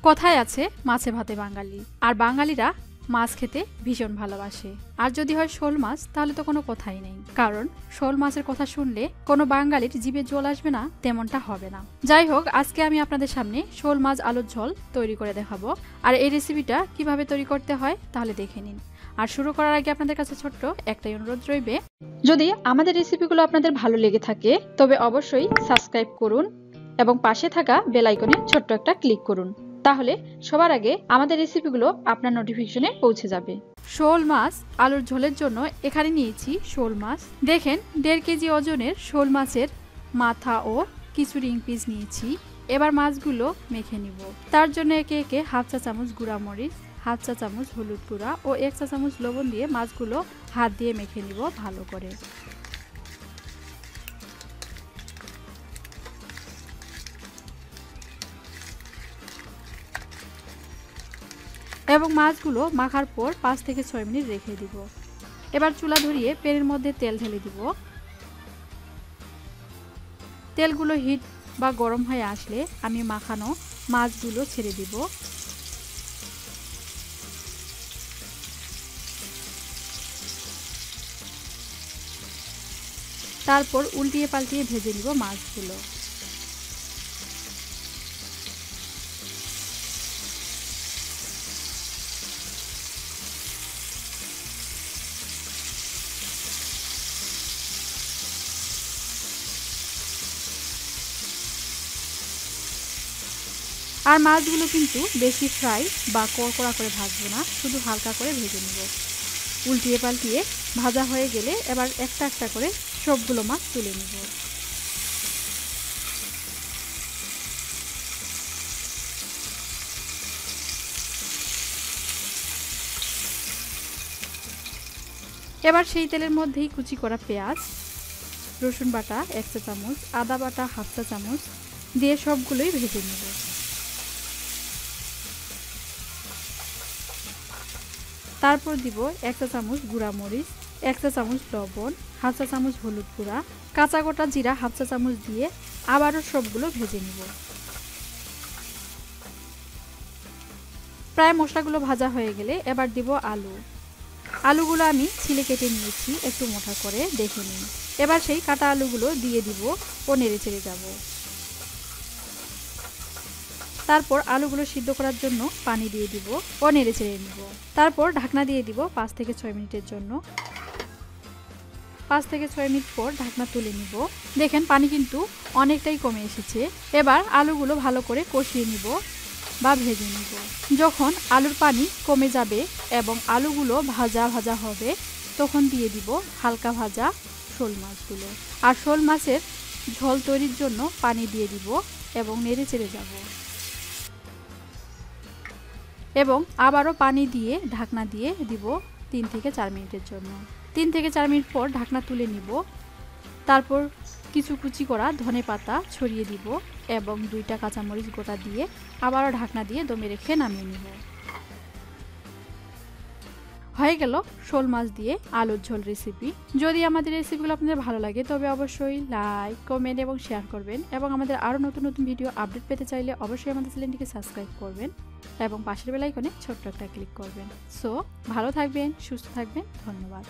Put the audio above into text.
কথায় আছে মাছে ভাতে বাঙালি, আর বাঙালিরা মাছ খেতে ভীষণ ভালোবাসে। আর যদি হয় শোল মাছ, তাহলে তো কোনো কথাই নেই, কারণ শোল মাছের কথা শুনলে কোনো বাঙালির জিভে জল আসবে না তেমনটা হবে না। যাই হোক, আজকে আমি আপনাদের সামনে শোল মাছ আলুর ঝোল তৈরি করে দেখাবো। আর এই রেসিপিটা কিভাবে তৈরি করতে হয় তাহলে দেখে নিন। আর শুরু করার আগে আপনাদের কাছে ছোট্ট একটাই অনুরোধ রইবে, যদি আমাদের রেসিপিগুলো আপনাদের ভালো লেগে থাকে তবে অবশ্যই সাবস্ক্রাইব করুন এবং পাশে থাকা বেল আইকনে ছোট্ট একটা ক্লিক করুন, তাহলে সবার আগে আমাদের রেসিপিগুলো আপনার নোটিফিকেশনে পৌঁছে যাবে। শোল মাছ আলুর ঝোলের জন্য এখানে নিয়েছি শোল মাছ। দেখেন 1.5 কেজি ওজনের শোল মাছের মাথা ও কিছু রিং পিস নিয়েছি। এবার মাছগুলো মেখে নিব। তার জন্য একে একে 1/2 চা চামচ গুঁড়া মরিচ, 1/2 চা চামচ হলুদ গুঁড়া ও 1 চা চামচ লবণ দিয়ে মাছগুলো হাত দিয়ে মেখে নিব ভালো করে। এবং মাছগুলো মাখার পর 5 থেকে 6 মিনিট রেখে দিব। এবার চুলা ধরিয়ে প্যানের মধ্যে তেল ঢেলে দিব। তেলগুলো হিট বা গরম হয়ে আসলে আমি মাখানো মাছগুলো ছেড়ে দিব। তারপর উল্টিয়ে পাল্টিয়ে ভেজে নিব মাছগুলো। আর মাছগুলো কিন্তু বেশি ফ্রাই বা কড়কড়া করে ভাজবো না, শুধু হালকা করে ভেজে নেব। উল্টিয়ে পাল্টিয়ে ভাজা হয়ে গেলে এবার একটা একটা করে সবগুলো মাছ তুলে নেব। এবার সেই তেলের মধ্যেই কুচি করা পেঁয়াজ, রসুন বাটা 1 চা চামচ, আদা বাটা 1/2 চা চামচ দিয়ে সবগুলোই ভেজে নেব। তারপর দিব 1 চা চামচ গুঁড়া মরিচ, 1 চা চামচ লবণ, 1/2 চা চামচ হলুদ গুঁড়া, কাঁচা গোটা জিরা 1/2 চা চামচ দিয়ে আবারও সবগুলো ভেজে নিব। প্রায় মশলাগুলো ভাজা হয়ে গেলে এবার দিব আলু। আলুগুলো আমি ছিলে কেটে নিয়েছি একটু মোটা করে, দেখে নিন। এবার সেই কাটা আলুগুলো দিয়ে দিব ও নেড়ে চেড়ে যাব। তারপর আলুগুলো সিদ্ধ করার জন্য পানি দিয়ে দিব ও নেড়ে চেড়ে নিব। তারপর ঢাকনা দিয়ে দিব 5 থেকে 6 মিনিটের জন্য। 5 থেকে 6 মিনিট পর ঢাকনা তুলে নিব। দেখেন পানি কিন্তু অনেকটাই কমে এসেছে। এবার আলুগুলো ভালো করে কষিয়ে নিব বা ভেজে নিব। যখন আলুর পানি কমে যাবে এবং আলুগুলো ভাজা ভাজা হবে, তখন দিয়ে দিব হালকা ভাজা শোল মাছগুলো। আর শোল মাছের ঝোল তৈরির জন্য পানি দিয়ে দিব এবং নেড়ে চেড়ে যাব। এবং আবারও পানি দিয়ে ঢাকনা দিয়ে দিব 3 থেকে 4 মিনিটের জন্য। 3 থেকে 4 মিনিট পর ঢাকনা তুলে নিব। তারপর কিছু কুচি করা ধনেপাতা ছড়িয়ে দিব এবং 2টা কাঁচামরিচ গোটা দিয়ে আবারও ঢাকনা দিয়ে দমে রেখে নামিয়ে নিব। হয়ে গেল শোল মাছ দিয়ে আলুর ঝোল রেসিপি। যদি আমাদের রেসিপিগুলো আপনাদের ভালো লাগে তবে অবশ্যই লাইক, কমেন্ট এবং শেয়ার করবেন। এবং আমাদের আরও নতুন নতুন ভিডিও আপডেট পেতে চাইলে অবশ্যই আমাদের চ্যানেলটিকে সাবস্ক্রাইব করবেন এবং পাশের বেল আইকনে ছোট্ট একটা ক্লিক করবেন। সো ভালো থাকবেন, সুস্থ থাকবেন, ধন্যবাদ।